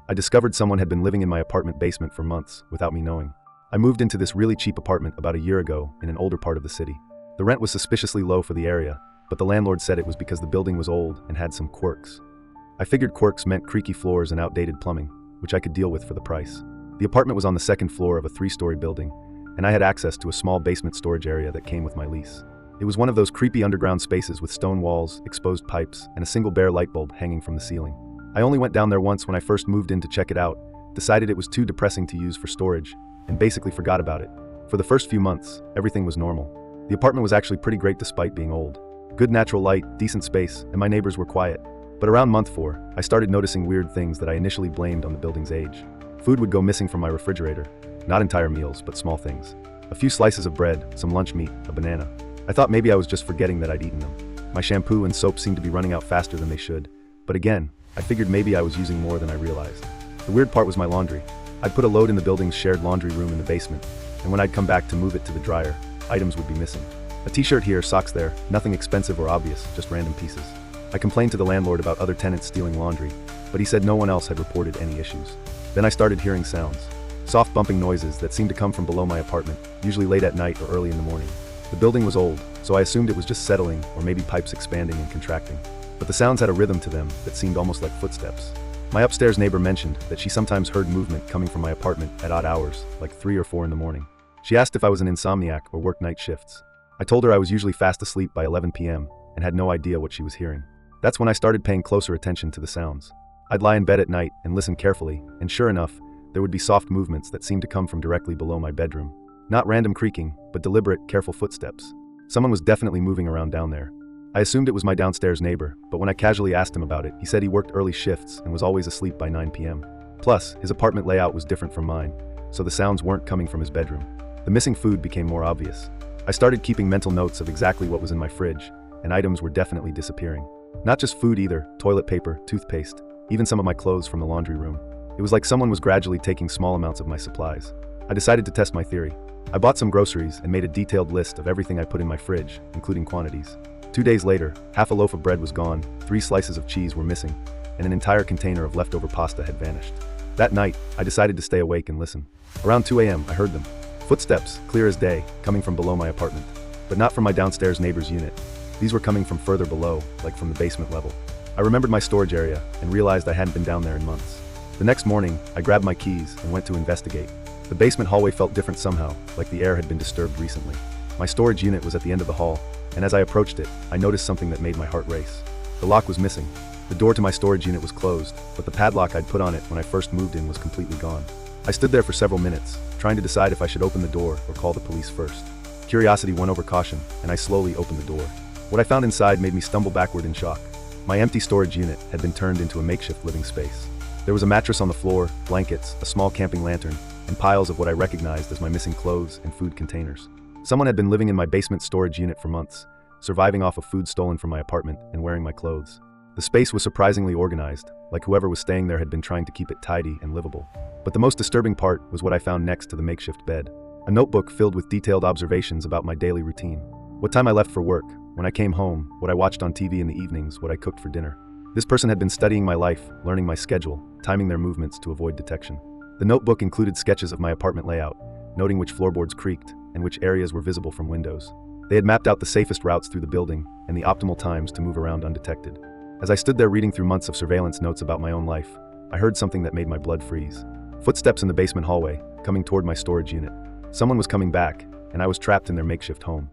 I discovered someone had been living in my apartment basement for months without me knowing. I moved into this really cheap apartment about a year ago in an older part of the city. The rent was suspiciously low for the area, but the landlord said it was because the building was old and had some quirks. I figured quirks meant creaky floors and outdated plumbing, which I could deal with for the price. The apartment was on the second floor of a 3-story building, and I had access to a small basement storage area that came with my lease. It was one of those creepy underground spaces with stone walls, exposed pipes, and a single bare light bulb hanging from the ceiling. I only went down there once when I first moved in to check it out, decided it was too depressing to use for storage, and basically forgot about it. For the first few months, everything was normal. The apartment was actually pretty great despite being old. Good natural light, decent space, and my neighbors were quiet. But around month 4, I started noticing weird things that I initially blamed on the building's age. Food would go missing from my refrigerator. Not entire meals, but small things. A few slices of bread, some lunch meat, a banana. I thought maybe I was just forgetting that I'd eaten them. My shampoo and soap seemed to be running out faster than they should. But again, I figured maybe I was using more than I realized. The weird part was my laundry. I'd put a load in the building's shared laundry room in the basement, and when I'd come back to move it to the dryer, items would be missing. A t-shirt here, socks there, nothing expensive or obvious, just random pieces. I complained to the landlord about other tenants stealing laundry, but he said no one else had reported any issues. Then I started hearing sounds. Soft bumping noises that seemed to come from below my apartment, usually late at night or early in the morning. The building was old, so I assumed it was just settling or maybe pipes expanding and contracting. But the sounds had a rhythm to them that seemed almost like footsteps. My upstairs neighbor mentioned that she sometimes heard movement coming from my apartment at odd hours, like 3 or 4 in the morning. She asked if I was an insomniac or worked night shifts. I told her I was usually fast asleep by 11 p.m. and had no idea what she was hearing. That's when I started paying closer attention to the sounds. I'd lie in bed at night and listen carefully, and sure enough, there would be soft movements that seemed to come from directly below my bedroom. Not random creaking, but deliberate, careful footsteps. Someone was definitely moving around down there. I assumed it was my downstairs neighbor, but when I casually asked him about it, he said he worked early shifts and was always asleep by 9 p.m. Plus, his apartment layout was different from mine, so the sounds weren't coming from his bedroom. The missing food became more obvious. I started keeping mental notes of exactly what was in my fridge, and items were definitely disappearing. Not just food either, toilet paper, toothpaste, even some of my clothes from the laundry room. It was like someone was gradually taking small amounts of my supplies. I decided to test my theory. I bought some groceries and made a detailed list of everything I put in my fridge, including quantities. 2 days later, half a loaf of bread was gone, 3 slices of cheese were missing, and an entire container of leftover pasta had vanished. That night, I decided to stay awake and listen. Around 2 a.m., I heard them. Footsteps, clear as day, coming from below my apartment. But not from my downstairs neighbor's unit. These were coming from further below, like from the basement level. I remembered my storage area and realized I hadn't been down there in months. The next morning, I grabbed my keys and went to investigate. The basement hallway felt different somehow, like the air had been disturbed recently. My storage unit was at the end of the hall, and as I approached it, I noticed something that made my heart race. The lock was missing. The door to my storage unit was closed, but the padlock I'd put on it when I first moved in was completely gone. I stood there for several minutes, trying to decide if I should open the door or call the police first. Curiosity won over caution, and I slowly opened the door. What I found inside made me stumble backward in shock. My empty storage unit had been turned into a makeshift living space. There was a mattress on the floor, blankets, a small camping lantern, and piles of what I recognized as my missing clothes and food containers. Someone had been living in my basement storage unit for months, surviving off of food stolen from my apartment and wearing my clothes. The space was surprisingly organized, like whoever was staying there had been trying to keep it tidy and livable. But the most disturbing part was what I found next to the makeshift bed. A notebook filled with detailed observations about my daily routine. What time I left for work, when I came home, what I watched on TV in the evenings, what I cooked for dinner. This person had been studying my life, learning my schedule, timing their movements to avoid detection. The notebook included sketches of my apartment layout, noting which floorboards creaked and which areas were visible from windows. They had mapped out the safest routes through the building and the optimal times to move around undetected. As I stood there reading through months of surveillance notes about my own life, I heard something that made my blood freeze. Footsteps in the basement hallway, coming toward my storage unit. Someone was coming back, and I was trapped in their makeshift home.